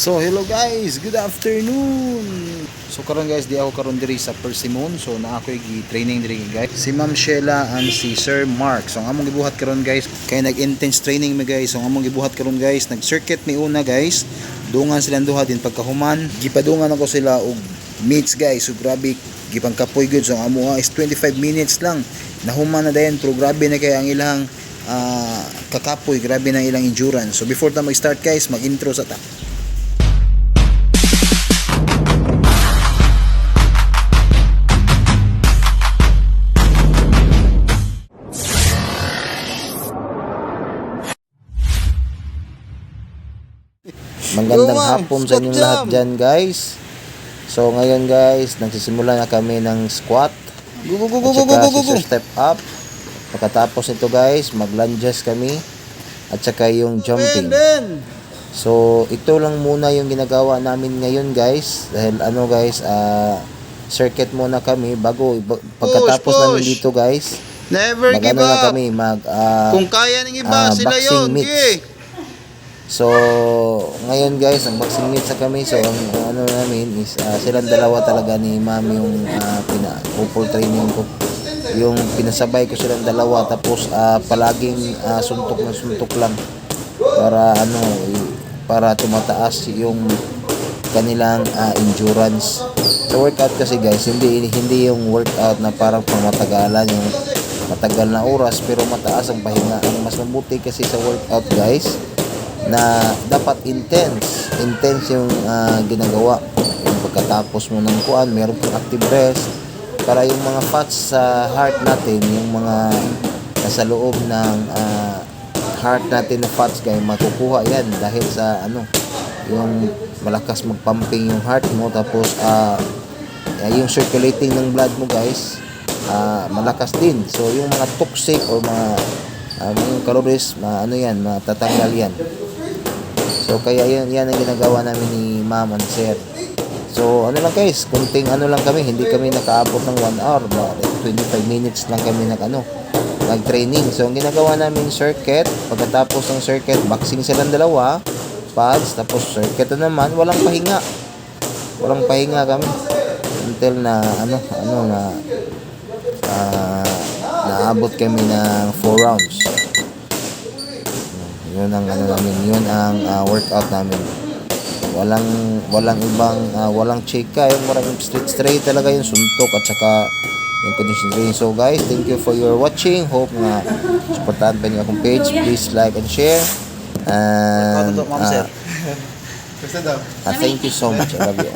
So hello guys, good afternoon. So karon guys, di ako karon diri sa Persimmon. So na ako gi-training diri guys. Si Ma'am Sheila and si Sir Mark. So ang among gibuhat karon guys, kay nag-intense training mi guys. So ang among gibuhat karon guys, nag-circuit mi una guys. Dungan silang duha din pagkahuman. Gipadungan ako sila og meats guys. So grabe gipangkapoy good. So ang amo is 25 minutes lang. Nahuman na dayon pero grabe na kay ang ilang kakapoy, grabe na ilang endurance. So before ta mag-start guys, mag-intro sa ta. Magandang hapon sa inyong lahat dyan guys. So ngayon guys, nagsisimula na kami ng squat at saka step up. Pagkatapos ito guys, mag lunges kami at saka yung jumping. So ito lang muna yung ginagawa namin ngayon guys. Dahil ano guys, circuit muna kami bago pagkatapos namin dito guys. Never give na up. kami Kung kaya ng iba, sila yun. So, ngayon guys, ang boxing meets na kami. So, ang ano namin is silang dalawa talaga ni Ma'am yung full training ko. Yung pinasabay ko silang dalawa tapos palaging suntok na suntok lang para para tumataas yung kanilang endurance. Sa workout kasi guys, hindi yung workout na parang pamatagalan yung matagal na oras pero mataas ang pahinga. Ang mas mabuti kasi sa workout guys na dapat intense yung ginagawa. Yung pagkatapos mo ng kuan, meron kang active rest para yung mga fats sa heart natin, yung mga nasa loob ng heart natin na fats guys, makukuha yan dahil sa yung malakas magpumping yung heart mo, tapos yung circulating ng blood mo guys malakas din. So yung mga toxic or mga yung calories matatanggal yan. So kaya yan ang ginagawa namin ni Ma'am and Sir. So lang guys, kunting lang kami, hindi kami nakaabot ng 1 hour, 25 minutes lang kami nag-training. So ang ginagawa namin circuit, pagkatapos ng circuit, boxing silang dalawa, pads, tapos circuit na naman, walang pahinga kami until na naabot kami ng 4 rounds. Yun ang yun ang workout namin. Walang ibang walang chika, yung parang straight talaga yung suntok at saka yung condition training. So guys, thank you for your watching. Hope na supportahan pa niyo akong page. Please like and share. And thank you so much. I love you.